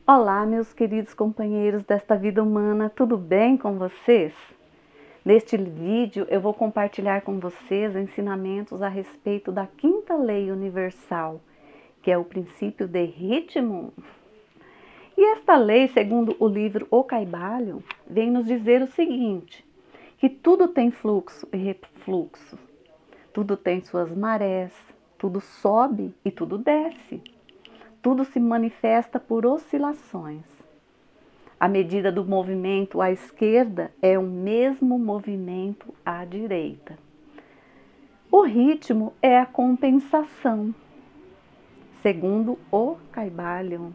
Olá, meus queridos companheiros desta vida humana, tudo bem com vocês? Neste vídeo eu vou compartilhar com vocês ensinamentos a respeito da quinta lei universal, que é o princípio de ritmo. E esta lei, segundo o livro O Caibalho, vem nos dizer o seguinte, que tudo tem fluxo e refluxo, tudo tem suas marés, tudo sobe e tudo desce. Tudo se manifesta por oscilações. A medida do movimento à esquerda é o mesmo movimento à direita. O ritmo é a compensação, segundo o Caibalho.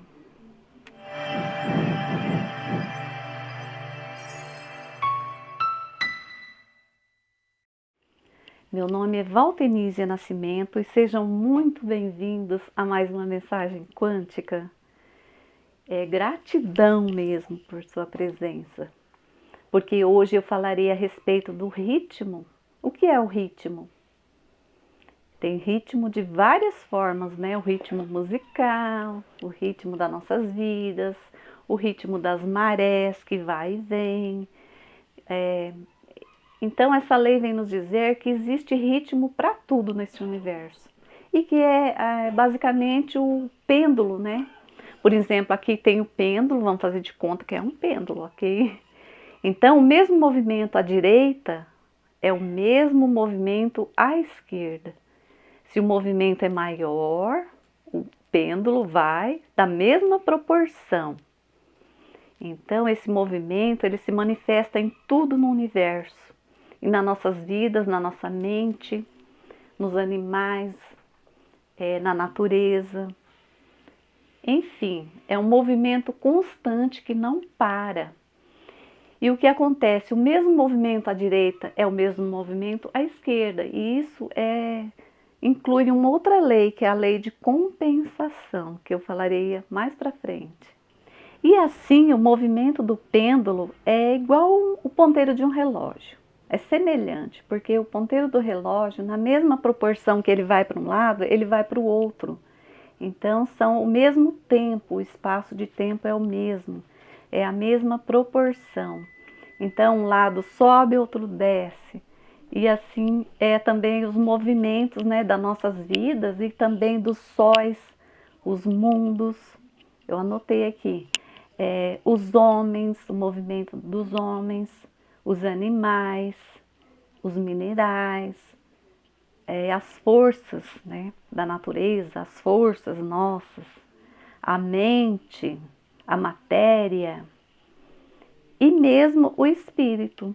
Meu nome é Valtenísia Nascimento e sejam muito bem-vindos a mais uma mensagem quântica. É gratidão mesmo por sua presença, porque hoje eu falarei a respeito do ritmo. O que é o ritmo? Tem ritmo de várias formas, né? O ritmo musical, o ritmo das nossas vidas, o ritmo das marés que vai e vem. Então essa lei vem nos dizer que existe ritmo para tudo nesse universo e que é basicamente o pêndulo, né? Por exemplo, aqui tem o pêndulo, vamos fazer de conta que é um pêndulo, ok? Então, o mesmo movimento à direita é o mesmo movimento à esquerda. Se o movimento é maior, o pêndulo vai da mesma proporção. Então, esse movimento, ele se manifesta em tudo no universo. E nas nossas vidas, na nossa mente, nos animais, na natureza. Enfim, é um movimento constante que não para. E o que acontece? O mesmo movimento à direita é o mesmo movimento à esquerda. E isso inclui uma outra lei, que é a lei de compensação, que eu falarei mais para frente. E assim, o movimento do pêndulo é igual o ponteiro de um relógio. É semelhante, porque o ponteiro do relógio, na mesma proporção que ele vai para um lado, ele vai para o outro. Então, são o mesmo tempo, o espaço de tempo é o mesmo, é a mesma proporção. Então, um lado sobe, outro desce. E assim é também os movimentos, né, das nossas vidas e também dos sóis, os mundos. Eu anotei aqui. Os homens, o movimento dos homens, os animais, os minerais, as forças, né, da natureza, as forças nossas, a mente, a matéria e mesmo o espírito.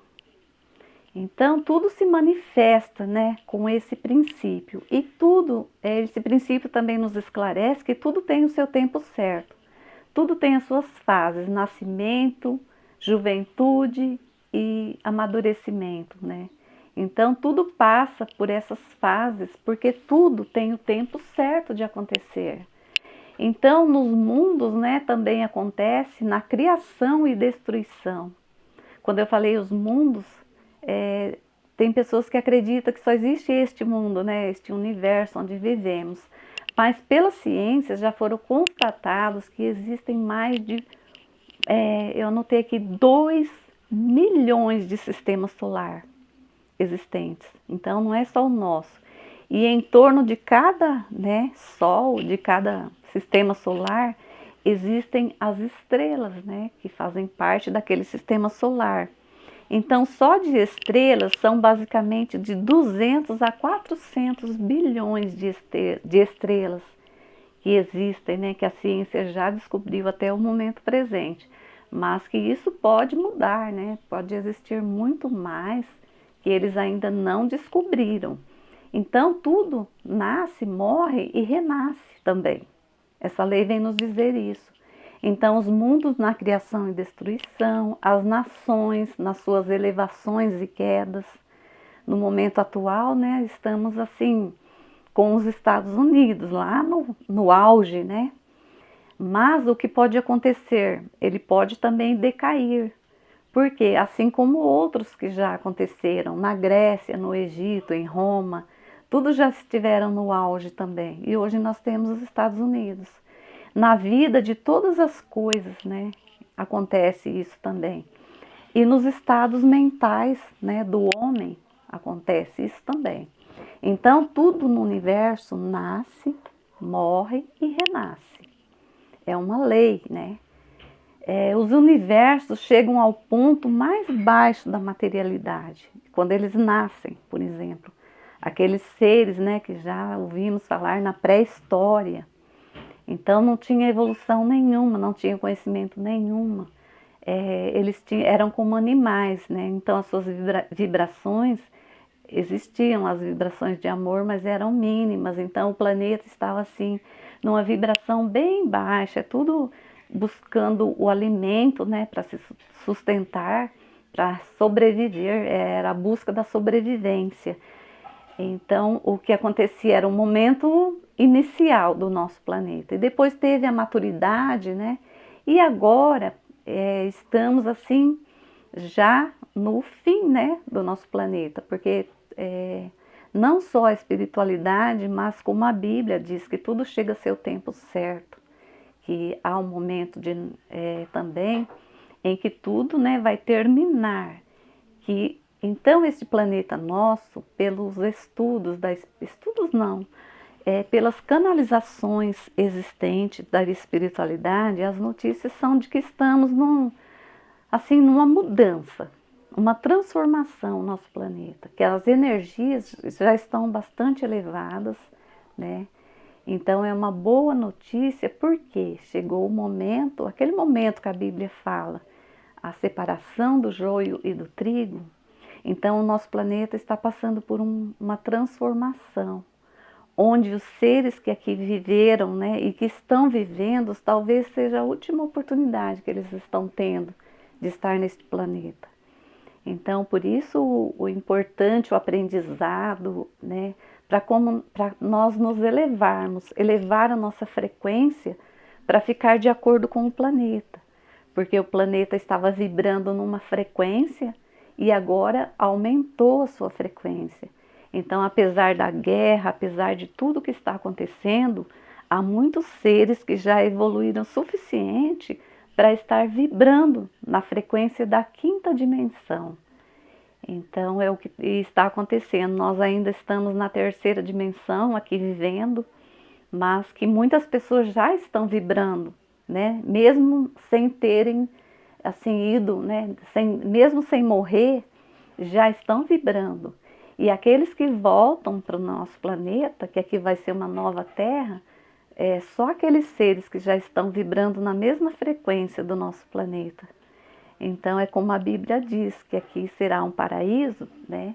Então, tudo se manifesta, né, com esse princípio. E tudo, esse princípio também nos esclarece que tudo tem o seu tempo certo. Tudo tem as suas fases, nascimento, juventude e amadurecimento, né? Então, tudo passa por essas fases, porque tudo tem o tempo certo de acontecer. Então, nos mundos, né, também acontece na criação e destruição. Quando eu falei os mundos, tem pessoas que acreditam que só existe este mundo, né, este universo onde vivemos. Mas pela ciência já foram constatados que existem mais de, eu anotei aqui, 2 milhões de sistemas solares existentes. Então não é só o nosso. E em torno de cada, né, sol, de cada sistema solar, existem as estrelas, né, que fazem parte daquele sistema solar. Então só de estrelas são basicamente de 200 a 400 bilhões de estrelas que existem, né, que a ciência já descobriu até o momento presente. Mas que isso pode mudar, né, pode existir muito mais que eles ainda não descobriram. Então, tudo nasce, morre e renasce também. Essa lei vem nos dizer isso. Então, os mundos na criação e destruição, as nações nas suas elevações e quedas. No momento atual, né, estamos assim, com os Estados Unidos, lá no auge, né? Mas o que pode acontecer? Ele pode também decair. Porque, assim como outros que já aconteceram na Grécia, no Egito, em Roma, tudo já estiveram no auge também. E hoje nós temos os Estados Unidos. Na vida de todas as coisas, né, acontece isso também. E nos estados mentais, né, do homem acontece isso também. Então, tudo no universo nasce, morre e renasce. É uma lei, né? Os universos chegam ao ponto mais baixo da materialidade, quando eles nascem, por exemplo. Aqueles seres, né, que já ouvimos falar na pré-história. Então, não tinha evolução nenhuma, não tinha conhecimento nenhuma. Eram como animais, né? Então, as suas vibrações, existiam as vibrações de amor, mas eram mínimas. Então, o planeta estava assim, numa vibração bem baixa, tudo buscando o alimento, né, para se sustentar, para sobreviver, era a busca da sobrevivência. Então, o que acontecia era um momento inicial do nosso planeta. E depois teve a maturidade, né? E agora estamos assim, já no fim, né, do nosso planeta. Porque não só a espiritualidade, mas como a Bíblia diz que tudo chega a seu tempo certo. Que há um momento também em que tudo, né, vai terminar. Que então esse planeta nosso, pelos estudos não, pelas canalizações existentes da espiritualidade, as notícias são de que estamos numa mudança, uma transformação no nosso planeta, que as energias já estão bastante elevadas, né? Então é uma boa notícia porque chegou o momento, aquele momento que a Bíblia fala, a separação do joio e do trigo. Então o nosso planeta está passando por uma transformação, onde os seres que aqui viveram, né, e que estão vivendo, talvez seja a última oportunidade que eles estão tendo de estar neste planeta. Então, por isso o importante, o aprendizado, né, para nós nos elevar a nossa frequência para ficar de acordo com o planeta. Porque o planeta estava vibrando numa frequência e agora aumentou a sua frequência. Então, apesar da guerra, apesar de tudo que está acontecendo, há muitos seres que já evoluíram o suficiente para estar vibrando na frequência da quinta dimensão. Então, é o que está acontecendo. Nós ainda estamos na terceira dimensão aqui vivendo, mas que muitas pessoas já estão vibrando, né? Mesmo sem terem assim ido, né? Mesmo sem morrer, já estão vibrando. E aqueles que voltam para o nosso planeta, que aqui vai ser uma nova Terra, só aqueles seres que já estão vibrando na mesma frequência do nosso planeta. Então é como a Bíblia diz, que aqui será um paraíso, né?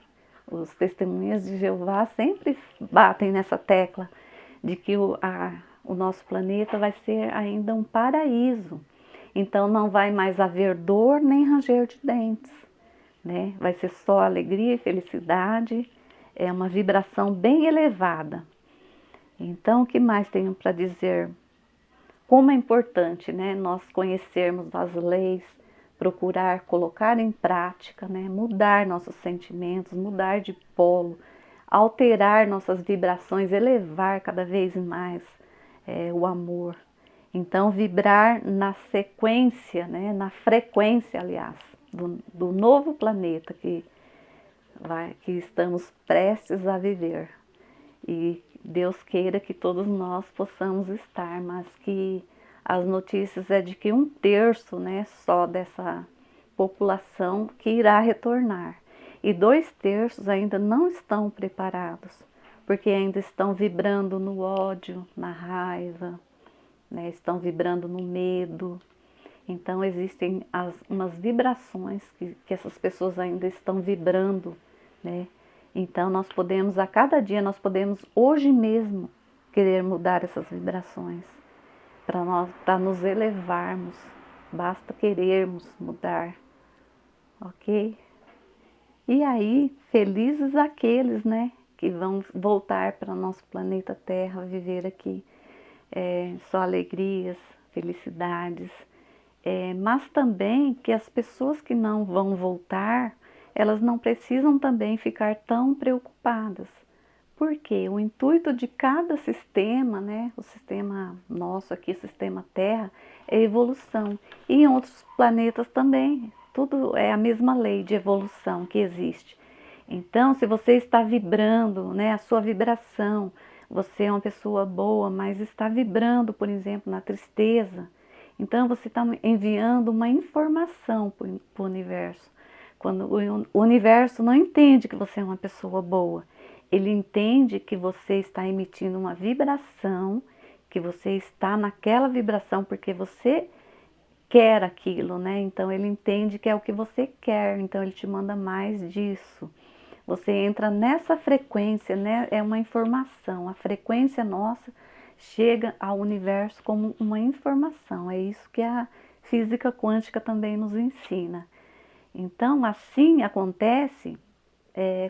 Os testemunhas de Jeová sempre batem nessa tecla de que o nosso planeta vai ser ainda um paraíso. Então não vai mais haver dor nem ranger de dentes, né? Vai ser só alegria e felicidade, é uma vibração bem elevada. Então, o que mais tenho para dizer? Como é importante, né, nós conhecermos as leis, procurar colocar em prática, né, mudar nossos sentimentos, mudar de polo, alterar nossas vibrações, elevar cada vez mais o amor. Então, vibrar na sequência, né, na frequência, aliás, do novo planeta que estamos prestes a viver. E Deus queira que todos nós possamos estar, mas que as notícias é de que 1/3, né, só dessa população que irá retornar. E 2/3 ainda não estão preparados, porque ainda estão vibrando no ódio, na raiva, né, estão vibrando no medo. Então existem umas vibrações que essas pessoas ainda estão vibrando, né? Então nós podemos, a cada dia, nós podemos hoje mesmo querer mudar essas vibrações, para nos elevarmos, basta querermos mudar, ok? E aí, felizes aqueles, né, que vão voltar para nosso planeta Terra, viver aqui só alegrias, felicidades, mas também que as pessoas que não vão voltar, elas não precisam também ficar tão preocupadas, Porque o intuito de cada sistema, né, o sistema nosso aqui, o sistema Terra, é evolução. E em outros planetas também, tudo é a mesma lei de evolução que existe. Então, se você está vibrando, né, a sua vibração, você é uma pessoa boa, mas está vibrando, por exemplo, na tristeza, então você está enviando uma informação para o universo. Quando o universo não entende que você é uma pessoa boa, ele entende que você está emitindo uma vibração, que você está naquela vibração porque você quer aquilo, né? Então ele entende que é o que você quer, então ele te manda mais disso. Você entra nessa frequência, né? É uma informação. A frequência nossa chega ao universo como uma informação. É isso que a física quântica também nos ensina. Então, assim acontece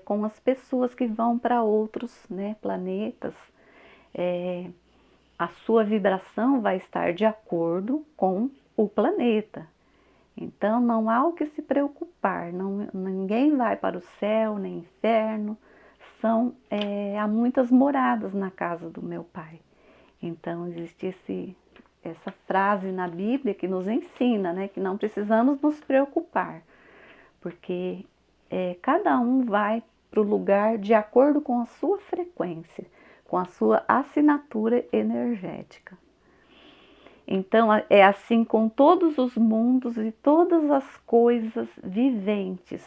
com as pessoas que vão para outros, né, planetas. A sua vibração vai estar de acordo com o planeta. Então não há o que se preocupar, ninguém vai para o céu nem inferno, há muitas moradas na casa do meu pai. Então existe essa frase na Bíblia que nos ensina, né, que não precisamos nos preocupar, porque cada um vai para o lugar de acordo com a sua frequência, com a sua assinatura energética. Então é assim com todos os mundos e todas as coisas viventes,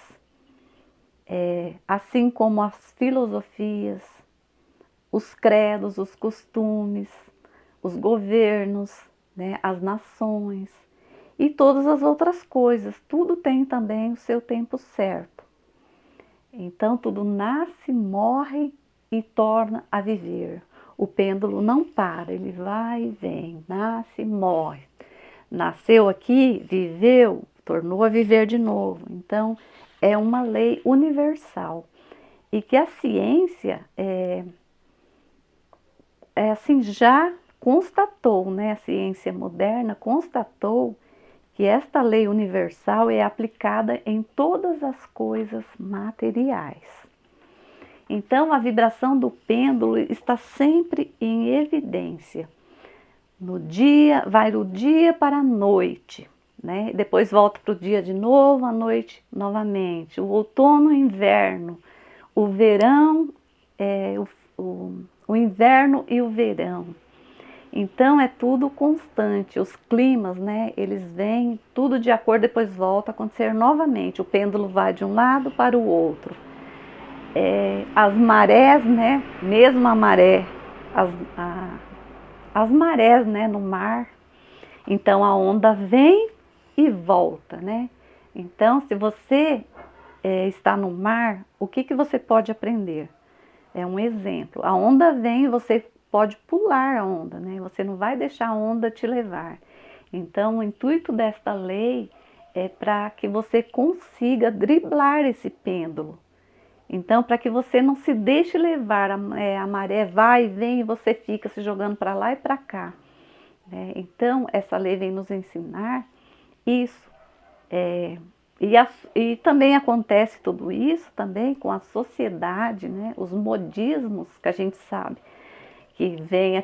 assim como as filosofias, os credos, os costumes, os governos, né, as nações e todas as outras coisas. Tudo tem também o seu tempo certo. Então tudo nasce, morre e torna a viver. O pêndulo não para, ele vai e vem, nasce, morre. Nasceu aqui, viveu, tornou a viver de novo. Então, é uma lei universal. E que a ciência assim, já constatou, né? A ciência moderna constatou que esta lei universal é aplicada em todas as coisas materiais. Então, a vibração do pêndulo está sempre em evidência. No dia, vai do dia para a noite, né? Depois volta para o dia de novo, à noite novamente. O outono e o inverno, o verão, o inverno e o verão. Então, é tudo constante. Os climas, né? Eles vêm tudo de acordo, depois volta a acontecer novamente. O pêndulo vai de um lado para o outro. As marés, né? Mesmo a maré, as marés, né, no mar. Então a onda vem e volta, né? Então, se você está no mar, o que você pode aprender? É um exemplo. A onda vem e você pode pular a onda, né? Você não vai deixar a onda te levar. Então, o intuito desta lei é para que você consiga driblar esse pêndulo. Então, para que você não se deixe levar, a maré vai e vem e você fica se jogando para lá e para cá. Então, essa lei vem nos ensinar isso. E também acontece tudo isso também com a sociedade, né? Os modismos que a gente sabe, que vem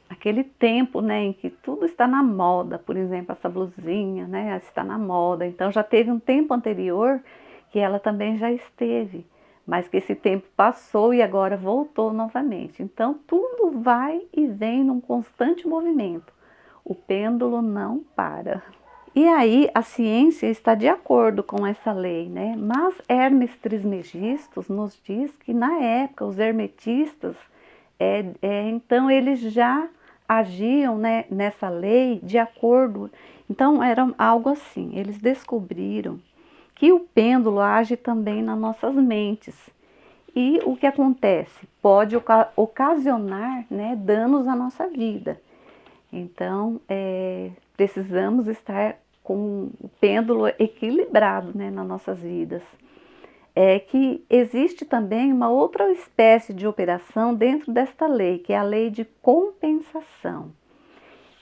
aquele tempo, né, em que tudo está na moda, por exemplo, essa blusinha, né, está na moda. Então já teve um tempo anterior que ela também já esteve, mas que esse tempo passou e agora voltou novamente. Então tudo vai e vem num constante movimento. O pêndulo não para. E aí a ciência está de acordo com essa lei, né? Mas Hermes Trismegisto nos diz que na época os hermetistas, então eles já agiam, né, nessa lei de acordo. Então era algo assim, eles descobriram que o pêndulo age também nas nossas mentes. E o que acontece? Pode ocasionar, né, danos à nossa vida. Então, precisamos estar com o pêndulo equilibrado, né, nas nossas vidas. Que existe também uma outra espécie de operação dentro desta lei, que é a lei de compensação.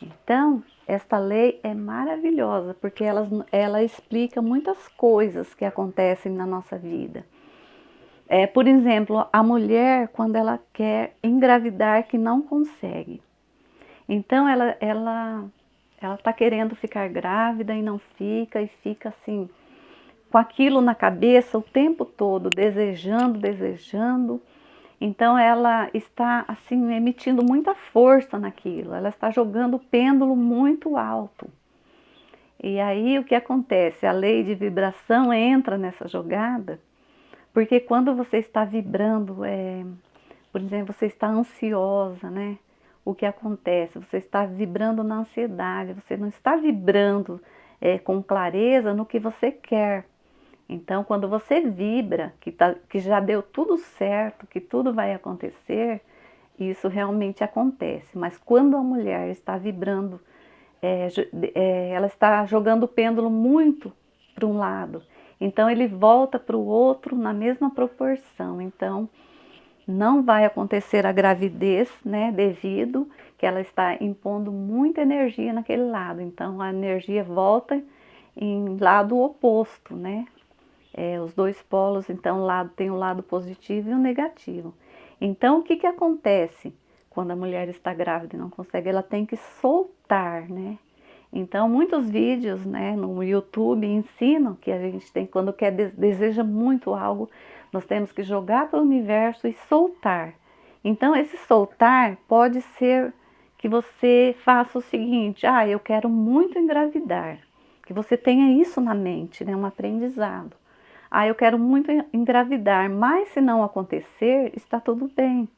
Então, esta lei é maravilhosa, porque ela explica muitas coisas que acontecem na nossa vida. Por exemplo, a mulher, quando ela quer engravidar, que não consegue. Então, ela tá querendo ficar grávida e não fica, e fica assim, com aquilo na cabeça o tempo todo, desejando, desejando. Então, ela está, assim, emitindo muita força naquilo, ela está jogando o pêndulo muito alto. E aí, o que acontece? A lei de vibração entra nessa jogada, porque quando você está vibrando, por exemplo, você está ansiosa, né? O que acontece? Você está vibrando na ansiedade, você não está vibrando com clareza no que você quer. Então, quando você vibra, que já deu tudo certo, que tudo vai acontecer, isso realmente acontece. Mas quando a mulher está vibrando, ela está jogando o pêndulo muito para um lado, então ele volta para o outro na mesma proporção. Então, não vai acontecer a gravidez, né, devido que ela está impondo muita energia naquele lado. Então, a energia volta em lado oposto, né? Os dois polos, então, tem o lado positivo e o negativo. Então, o que que acontece quando a mulher está grávida e não consegue? Ela tem que soltar, né? Então, muitos vídeos, né, no YouTube ensinam que a gente tem, quando deseja muito algo, nós temos que jogar para o universo e soltar. Então, esse soltar pode ser que você faça o seguinte: eu quero muito engravidar. Que você tenha isso na mente, né, um aprendizado. Eu quero muito engravidar, mas se não acontecer, está tudo bem.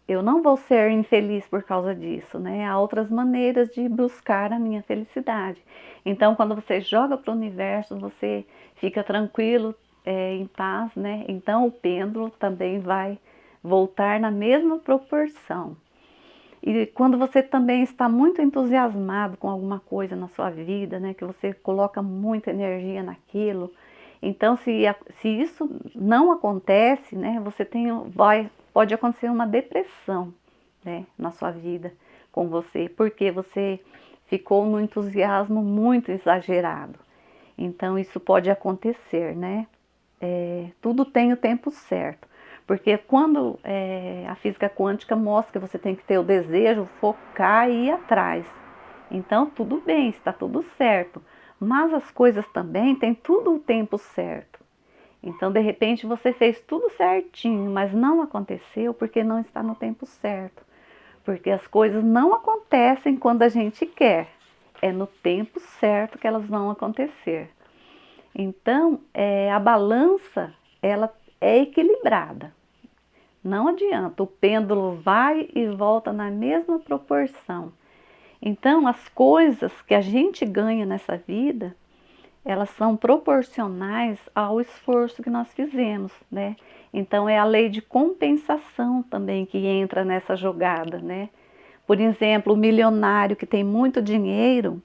Eu não vou ser infeliz por causa disso, né? Há outras maneiras de buscar a minha felicidade. Então, quando você joga para o universo, você fica tranquilo, em paz, né? Então, o pêndulo também vai voltar na mesma proporção. E quando você também está muito entusiasmado com alguma coisa na sua vida, né? Que você coloca muita energia naquilo. Então, se isso não acontece, né? Pode acontecer uma depressão, né, na sua vida com você, porque você ficou no entusiasmo muito exagerado. Então, isso pode acontecer, né? Tudo tem o tempo certo. Porque quando a física quântica mostra que você tem que ter o desejo, focar e ir atrás. Então, tudo bem, está tudo certo. Mas as coisas também têm tudo o tempo certo. Então, de repente, você fez tudo certinho, mas não aconteceu porque não está no tempo certo. Porque as coisas não acontecem quando a gente quer. É no tempo certo que elas vão acontecer. Então, a balança, ela é equilibrada. Não adianta, o pêndulo vai e volta na mesma proporção. Então, as coisas que a gente ganha nessa vida, elas são proporcionais ao esforço que nós fizemos, né? Então, é a lei de compensação também que entra nessa jogada, né? Por exemplo, o milionário que tem muito dinheiro,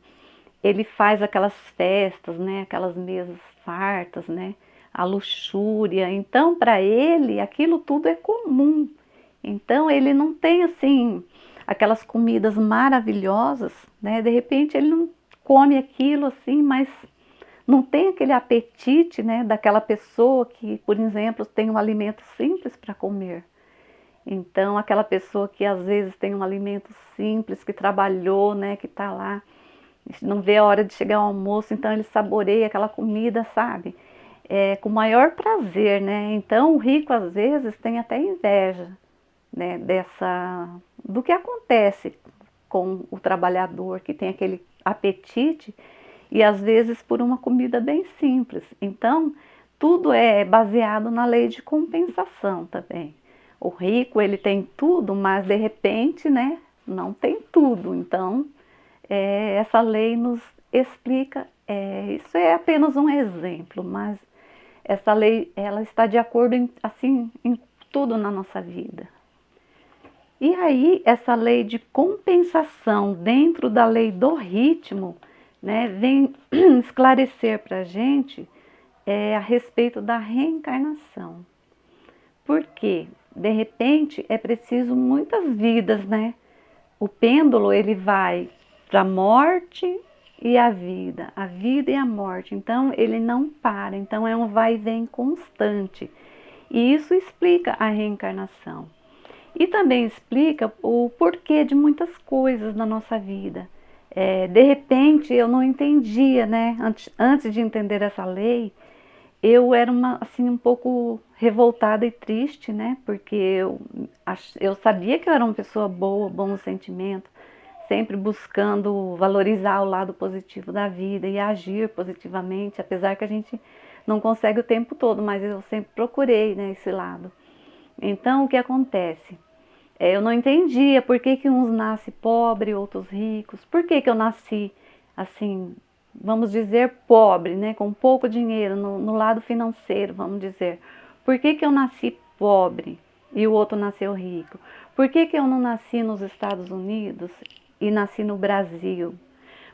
ele faz aquelas festas, né? Aquelas mesas fartas, né? A luxúria. Então, para ele, aquilo tudo é comum. Então, ele não tem, assim, aquelas comidas maravilhosas, né? De repente, ele não come aquilo, assim, mas não tem aquele apetite, né, daquela pessoa que, por exemplo, tem um alimento simples para comer. Então, aquela pessoa que às vezes tem um alimento simples, que trabalhou, né, que está lá, não vê a hora de chegar ao almoço, então ele saboreia aquela comida, sabe? Com o maior prazer, né? Então, o rico às vezes tem até inveja, né, do que acontece com o trabalhador que tem aquele apetite e às vezes por uma comida bem simples. Então, tudo é baseado na lei de compensação também. O rico, ele tem tudo, mas de repente, né, não tem tudo. Então, essa lei nos explica, isso é apenas um exemplo, mas essa lei, ela está de acordo em tudo na nossa vida. E aí, essa lei de compensação dentro da lei do ritmo, né, vem esclarecer para a gente a respeito da reencarnação. Porque, de repente, é preciso muitas vidas, né? O pêndulo, ele vai para a morte e a vida e a morte. Então, ele não para. Então, é um vai e vem constante. E isso explica a reencarnação. E também explica o porquê de muitas coisas na nossa vida. De repente eu não entendia, né? Antes de entender essa lei, eu era assim, um pouco revoltada e triste, né? Porque eu sabia que eu era uma pessoa boa, bom sentimento, sempre buscando valorizar o lado positivo da vida e agir positivamente, apesar que a gente não consegue o tempo todo, mas eu sempre procurei, né, esse lado. Então, o que acontece? Eu não entendia por que que uns nascem pobres, outros ricos, por que que eu nasci assim, vamos dizer, pobre, né, com pouco dinheiro no lado financeiro, vamos dizer. Por que que eu nasci pobre e o outro nasceu rico? Por que que eu não nasci nos Estados Unidos e nasci no Brasil?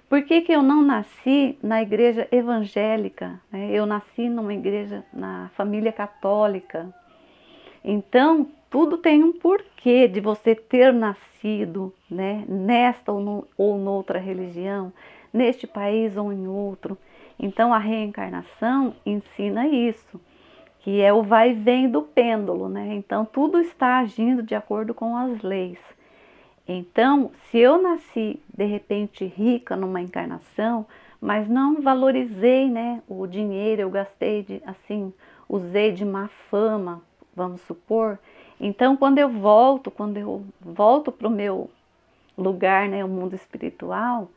Por que que eu não nasci na igreja evangélica, né? Eu nasci numa igreja, na família católica. Então, tudo tem um porquê de você ter nascido, né, nesta ou noutra religião, neste país ou em outro. Então, a reencarnação ensina isso, que é o vai e vem do pêndulo, né? Então, tudo está agindo de acordo com as leis. Então, se eu nasci de repente rica numa encarnação, mas não valorizei, né, o dinheiro, eu gastei assim, usei de má fama, vamos supor. Então, quando eu volto para o meu lugar, né, o mundo espiritual,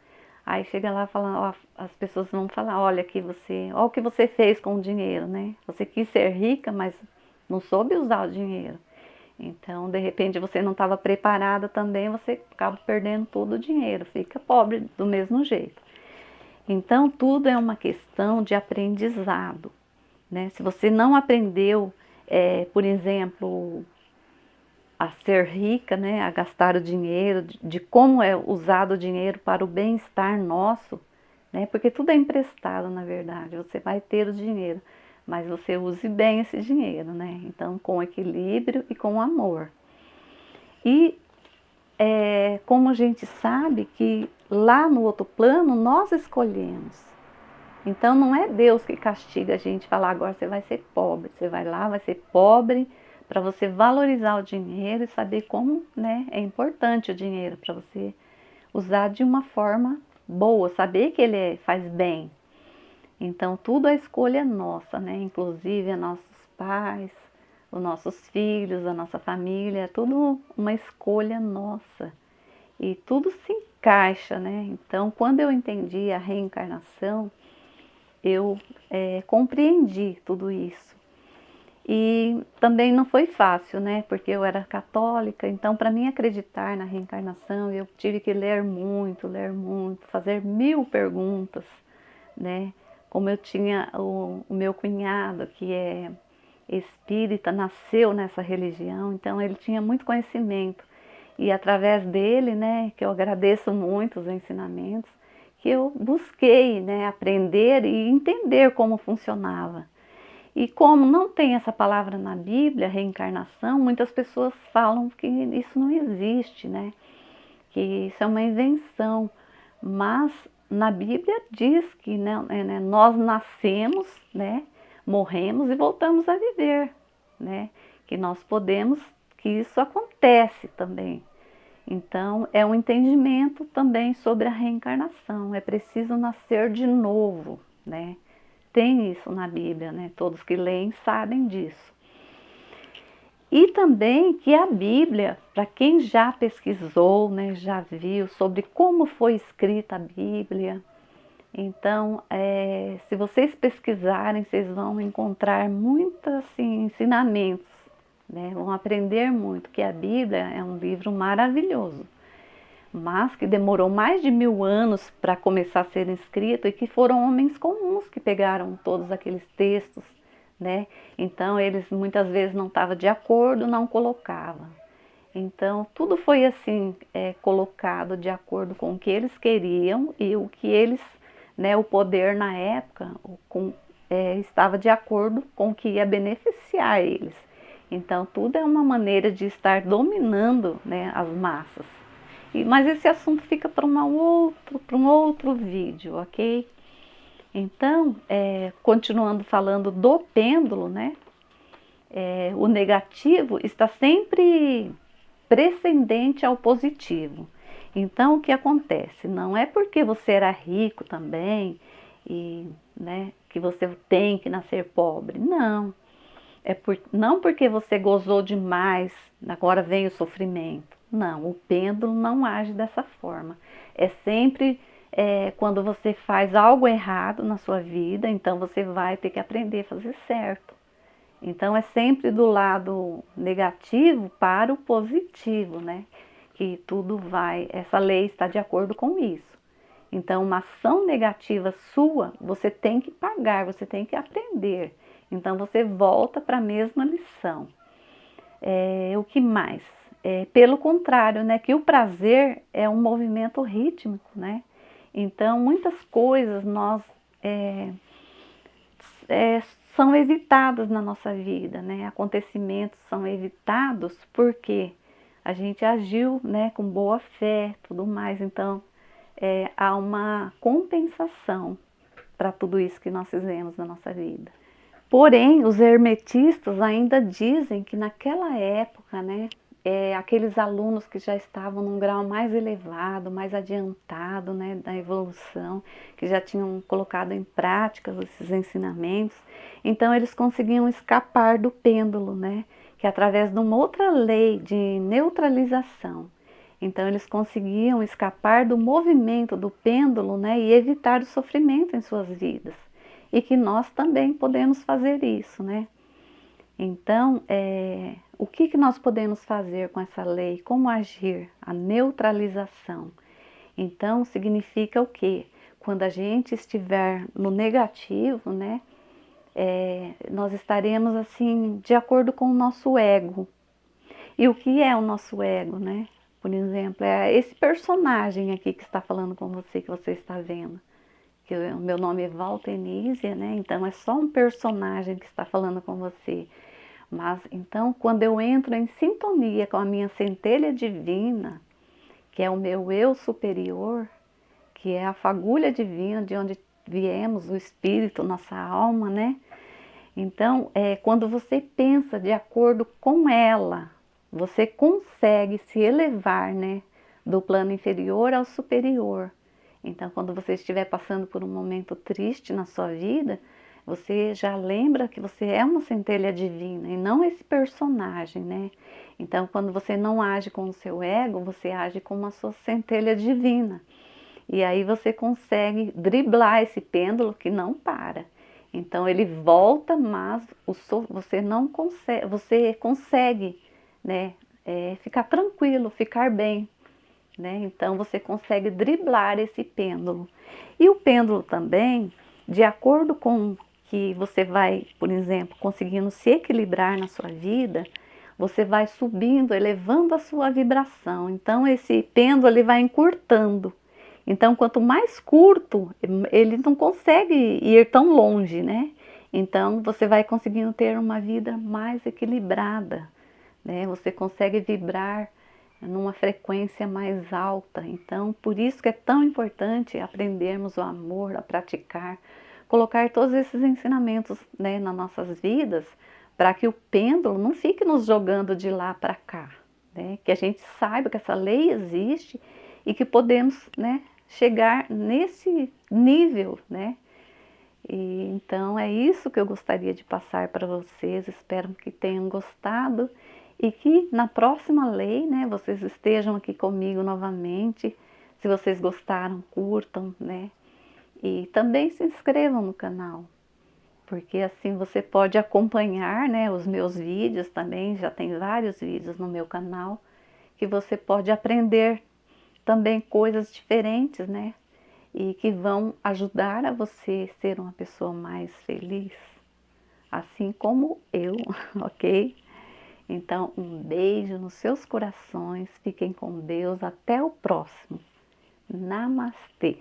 aí chega lá falando, ó, as pessoas vão falar, olha aqui olha o que você fez com o dinheiro, né? Você quis ser rica, mas não soube usar o dinheiro. Então, de repente, você não estava preparada também, você acaba perdendo todo o dinheiro, fica pobre do mesmo jeito. Então, tudo é uma questão de aprendizado, né? Se você não aprendeu, por exemplo, a ser rica, né? A gastar o dinheiro, de como é usado o dinheiro para o bem-estar nosso, né? Porque tudo é emprestado, na verdade, você vai ter o dinheiro, mas você use bem esse dinheiro, né? Então, com equilíbrio e com amor. E como a gente sabe que lá no outro plano nós escolhemos. Então, não é Deus que castiga a gente, falar agora você vai ser pobre. Você vai lá, vai ser pobre para você valorizar o dinheiro e saber como, né, é importante o dinheiro para você usar de uma forma boa, saber que ele faz bem. Então, tudo a escolha é nossa, né? Inclusive, a nossos pais, os nossos filhos, a nossa família, é tudo uma escolha nossa. E tudo se encaixa, né? Então, quando eu entendi a reencarnação, eu compreendi tudo isso. E também não foi fácil, né? Porque eu era católica, então, para mim acreditar na reencarnação, eu tive que ler muito, fazer 1000 perguntas, né? Como eu tinha o meu cunhado, que é espírita, nasceu nessa religião, então ele tinha muito conhecimento. E através dele, né, que eu agradeço muito os ensinamentos, que eu busquei, né, aprender e entender como funcionava. E como não tem essa palavra na Bíblia, reencarnação, muitas pessoas falam que isso não existe, né? Que isso é uma invenção. Mas na Bíblia diz que, né, nós nascemos, né, morremos e voltamos a viver, né? Que nós podemos, que isso acontece também. Então, é um entendimento também sobre a reencarnação. É preciso nascer de novo, né? Tem isso na Bíblia, né? Todos que leem sabem disso. E também que a Bíblia, para quem já pesquisou, né, já viu sobre como foi escrita a Bíblia, então, se vocês pesquisarem, vocês vão encontrar muitos assim, ensinamentos, né? Vão aprender muito, que a Bíblia é um livro maravilhoso, mas que demorou mais de 1000 anos para começar a ser escrito e que foram homens comuns que pegaram todos aqueles textos, né? Então, eles muitas vezes não estavam de acordo, não colocavam. Então, tudo foi assim, colocado de acordo com o que eles queriam e o que eles, né, o poder na época estava de acordo com o que ia beneficiar eles. Então, tudo é uma maneira de estar dominando, né, as massas. Mas esse assunto fica para um outro vídeo, ok? Então, continuando falando do pêndulo, né? o negativo está sempre precedente ao positivo. Então, o que acontece? Não é porque você era rico também e, né, que você tem que nascer pobre. Não. Não porque você gozou demais, agora vem o sofrimento. Não, o pêndulo não age dessa forma. É sempre quando você faz algo errado na sua vida, então você vai ter que aprender a fazer certo. Então é sempre do lado negativo para o positivo, né? Que tudo vai, essa lei está de acordo com isso. Então, uma ação negativa sua, você tem que pagar, você tem que aprender. Então, você volta para a mesma lição. O que mais? Pelo contrário, né? Que o prazer é um movimento rítmico, né? Então, muitas coisas nós são evitadas na nossa vida, né? Acontecimentos são evitados porque a gente agiu, né, com boa fé, tudo mais. Então, há uma compensação para tudo isso que nós fizemos na nossa vida. Porém, os hermetistas ainda dizem que naquela época, né, aqueles alunos que já estavam num grau mais elevado, mais adiantado, né, da evolução, que já tinham colocado em prática esses ensinamentos, então eles conseguiam escapar do pêndulo, né, que através de uma outra lei de neutralização. Então eles conseguiam escapar do movimento do pêndulo, né, e evitar o sofrimento em suas vidas. E que nós também podemos fazer isso, né? Então, o que nós podemos fazer com essa lei? Como agir? A neutralização. Então, significa o quê? Quando a gente estiver no negativo, né? Nós estaremos assim, de acordo com o nosso ego. E o que é o nosso ego, né? Por exemplo, é esse personagem aqui que está falando com você, que você está vendo. Que o meu nome é Valtenísia, né? Então é só um personagem que está falando com você. Mas então, quando eu entro em sintonia com a minha centelha divina, que é o meu eu superior, que é a fagulha divina de onde viemos, o espírito, nossa alma, né? Então, quando você pensa de acordo com ela, você consegue se elevar, né? Do plano inferior ao superior. Então, quando você estiver passando por um momento triste na sua vida, você já lembra que você é uma centelha divina e não esse personagem, né? Então, quando você não age com o seu ego, você age com uma sua centelha divina. E aí você consegue driblar esse pêndulo que não para. Então, ele volta, mas você não consegue, você consegue, né? Ficar tranquilo, ficar bem. Né? Então você consegue driblar esse pêndulo. E o pêndulo também, de acordo com que você vai, por exemplo, conseguindo se equilibrar na sua vida, você vai subindo, elevando a sua vibração. Então esse pêndulo ele vai encurtando. Então quanto mais curto, ele não consegue ir tão longe, né? Então você vai conseguindo ter uma vida mais equilibrada, né? Você consegue vibrar numa frequência mais alta. Então, por isso que é tão importante aprendermos o amor, a praticar, colocar todos esses ensinamentos, né, nas nossas vidas, para que o pêndulo não fique nos jogando de lá para cá, né? Que a gente saiba que essa lei existe e que podemos, né, chegar nesse nível, né? E, então é isso que eu gostaria de passar para vocês. Espero que tenham gostado. E que na próxima lei, né, vocês estejam aqui comigo novamente. Se vocês gostaram, curtam, né? E também se inscrevam no canal, porque assim você pode acompanhar, né, os meus vídeos também. Já tem vários vídeos no meu canal, que você pode aprender também coisas diferentes, né? E que vão ajudar a você ser uma pessoa mais feliz, assim como eu, ok? Então, um beijo nos seus corações, fiquem com Deus, até o próximo. Namastê!